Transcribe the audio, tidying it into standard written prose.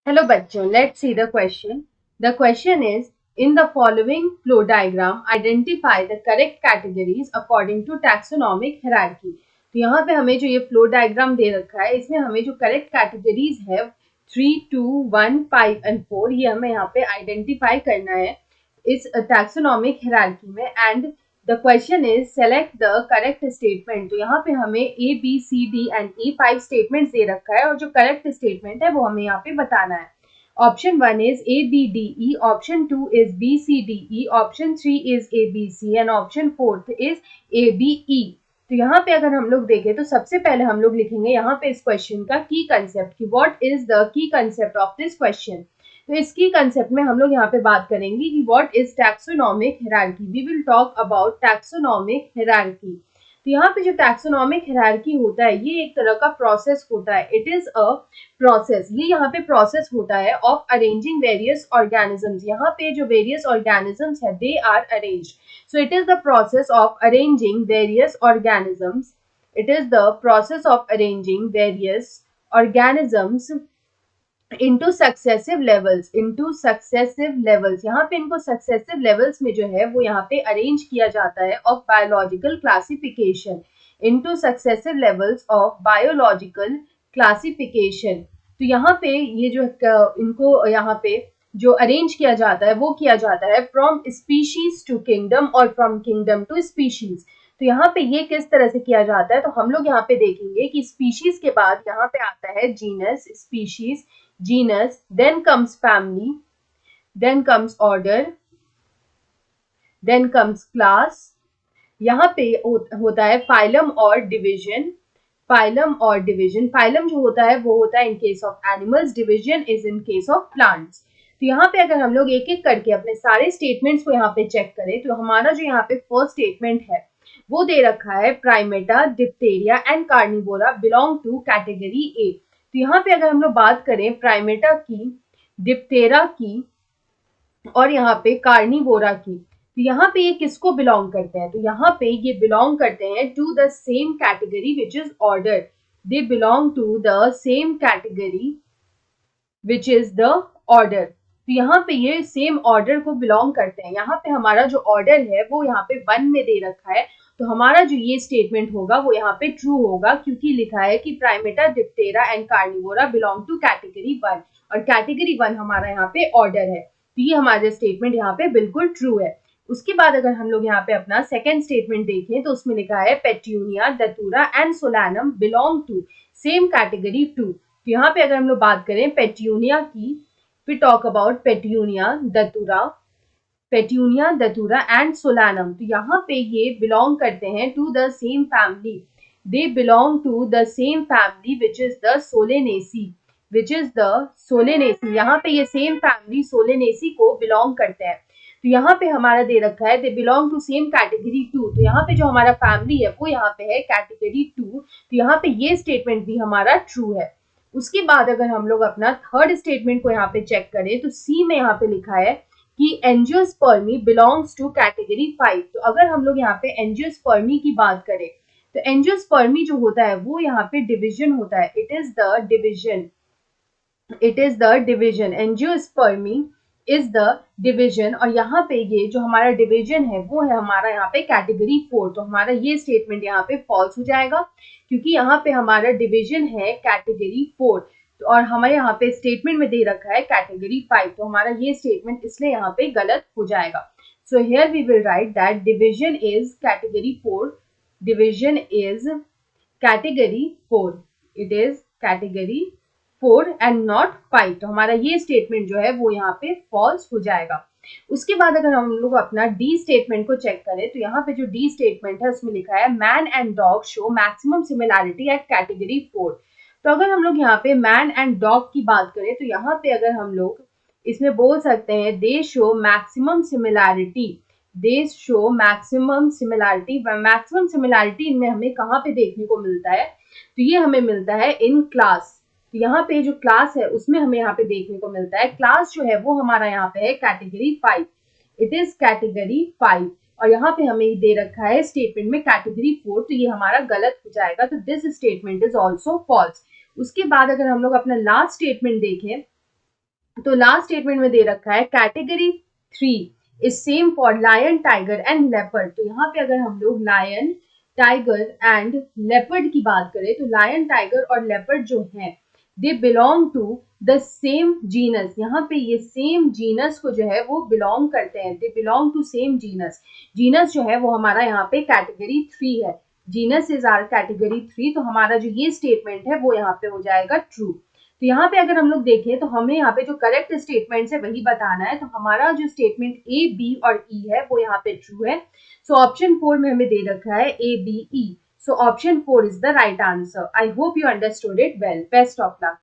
Hello बच्चों, let's see the question. The question is, in the following flow diagram, identify the correct categories according to taxonomic hierarchy. तो यहाँ पे हमें जो ये फ्लो डायग्राम दे रखा है, इसमें हमें जो करेक्ट कैटेगरीज है 3, 2, 1, 5 एंड 4, ये हमें यहाँ पे आइडेंटिफाई करना है इस टैक्सोनॉमिक हायरार्की में. And the question is select the correct statement. तो यहाँ पे हमें A B C D and E 5 statements दे रखा है और जो करेक्ट स्टेटमेंट है वो हमें यहाँ पे बताना है. Option 1 is A B D E, option 2 is B C D E, option 3 is A B C and option 4 is A B E. तो यहाँ पे अगर हम लोग देखें तो सबसे पहले हम लोग लिखेंगे यहाँ पे इस क्वेश्चन का की कंसेप्ट कि what is the key concept of this question. तो इसकी कंसेप्ट में हम लोग यहाँ पे बात करेंगे कि what is taxonomic hierarchy. We will talk about taxonomic hierarchy. तो यहाँ पे जो टैक्सोनॉमिक हायरार्की होता है ये एक तरह का प्रोसेस होता है. It is a process. ये यहाँ पे प्रोसेस होता है ऑफ अरेंजिंग वेरियस ऑर्गेनिजम्स. यहाँ पे जो वेरियस ऑर्गेनिजम्स है they are arranged. So it is the process of arranging various organisms. It is the process of arranging various organisms into successive levels. यहाँ पे इनको successive levels में जो है वो यहाँ पे arrange किया जाता है of biological classification, into successive levels of biological classification. तो यहाँ पे ये जो इनको यहाँ पे जो अरेंज किया जाता है वो किया जाता है फ्रॉम स्पीशीज टू किंगडम और फ्रॉम किंगडम टू स्पीशीज. तो यहाँ पे ये किस तरह से किया जाता है तो हम लोग यहाँ पे देखेंगे कि स्पीशीज के बाद यहाँ पे आता है genus, species, genus, then comes family, then comes order, then comes class. यहाँ पे होता है फाइलम और डिवीजन. फाइलम और डिवीजन. फाइलम जो होता है वो होता है in case of animals, division is in case of plants. तो यहाँ पे अगर हम लोग एक एक करके अपने सारे स्टेटमेंट्स को यहाँ पे चेक करें तो हमारा जो यहाँ पे फर्स्ट स्टेटमेंट है वो दे रखा है Primata, Diptera and Carnivora belong to category A. तो यहाँ पे अगर हम लोग बात करें प्राइमेटा की, डिप्टेरा की और यहाँ पे कार्निवोरा की, तो यहाँ पे ये किसको बिलोंग करते हैं तो यहाँ पे ये बिलोंग करते हैं to the same category which is order. They belong to the same category which is the order. तो यहाँ पे ये सेम ऑर्डर को बिलोंग करते हैं. यहाँ पे हमारा जो ऑर्डर है वो यहाँ पे 1 में दे रखा है. तो हमारा जो ये स्टेटमेंट होगा वो यहाँ पे ट्रू होगा क्योंकि लिखा है कि Primata, Diptera and Carnivora belong to category 1 और कैटेगरी 1 हमारा यहाँ पे ऑर्डर है. तो ये हमारा स्टेटमेंट यहाँ पे बिल्कुल ट्रू है. उसके बाद अगर हम लोग यहाँ पे अपना सेकेंड स्टेटमेंट देखें तो उसमें लिखा है Petunia, Datura and Solanum belong to same category 2. तो यहाँ पे अगर हम लोग बात करें पेट्यूनिया की, we talk about Petunia, Datura and Solanum. तो यहाँ पे ये बिलोंग करते हैं to the same family. They belong to the same family which is the Solanaceae. यहाँ पे ये सेम फैमिली सोलेनेसी को बिलोंग करते हैं. तो यहाँ पे हमारा दे रखा है they belong to same category 2. तो यहाँ पे जो हमारा फैमिली है वो यहाँ पे है कैटेगरी 2. तो यहाँ पे ये स्टेटमेंट भी हमारा ट्रू है. उसके बाद अगर हम लोग अपना थर्ड स्टेटमेंट को यहाँ पे चेक करें तो सी में यहाँ पे लिखा है कि एंजियोस्पर्मी बिलोंग्स टू कैटेगरी 5. तो अगर हम लोग यहाँ पे एंजियोस्पर्मी की बात करें तो एंजियोस्पर्मी जो होता है वो यहाँ पे डिवीजन होता है. It is the division. Angiospermae is the division और यहाँ पे ये जो हमारा डिवीजन है वो है हमारा यहाँ पे कैटेगरी 4. तो हमारा ये स्टेटमेंट यहाँ पे फॉल्स हो जाएगा क्योंकि यहाँ पे हमारा डिवीजन है कैटेगरी 4 और हमारे यहाँ पे स्टेटमेंट में दे रखा है कैटेगरी 5. तो हमारा ये स्टेटमेंट इसलिए यहाँ पे गलत हो जाएगा. So here we will write that division is category 4. Division is category 4. It is category 4 and not 5. तो हमारा ये स्टेटमेंट जो है वो यहाँ पे फॉल्स हो जाएगा. उसके बाद अगर हम लोग अपना डी स्टेटमेंट को चेक करें तो यहाँ पे जो डी स्टेटमेंट है उसमें लिखा है man and dog show maximum similarity at category 4. तो अगर हम लोग यहाँ पे मैन एंड डॉग की बात करें तो यहाँ पे अगर हम लोग इसमें बोल सकते हैं दे show maximum similarity. Maximum similarity इनमें हमें कहाँ पे देखने को मिलता है तो ये हमें मिलता है इन क्लास. तो यहाँ पे जो क्लास है उसमें हमें यहाँ पे देखने को मिलता है. क्लास जो है वो हमारा यहाँ पे है कैटेगरी 5. इट इज कैटेगरी 5 और यहाँ पे हमें दे रखा है स्टेटमेंट में कैटेगरी 4. तो ये हमारा गलत हो जाएगा. तो this statement is also false. उसके बाद अगर हम लोग अपना लास्ट स्टेटमेंट देखें तो लास्ट स्टेटमेंट में दे रखा है category 3 is same for lion, tiger and leopard. तो यहाँ पे अगर हम लोग लायन, टाइगर एंड लेपर्ड की बात करें तो लायन, टाइगर और लेपर्ड जो है they belong to the same genus. यहाँ पे ये सेम जीनस को जो है वो बिलोंग करते हैं, they belong to same genus. Genus जो है वो हमारा यहाँ पे कैटेगरी 3 है, जीनस इज आर कैटेगरी 3। तो हमारा जो ये स्टेटमेंट है वो यहाँ पे हो जाएगा ट्रू। तो यहाँ पे अगर हम लोग देखें तो हमें यहाँ पे जो करेक्ट स्टेटमेंट है वही बताना है। तो हमारा जो स्टेटमेंट ए, बी और ई है वो यहाँ पे ट्रू है। सो ऑप्शन 4 में हमें दे रखा है A, B, E. So option 4 is the right answer. I hope you understood it well. Best of luck.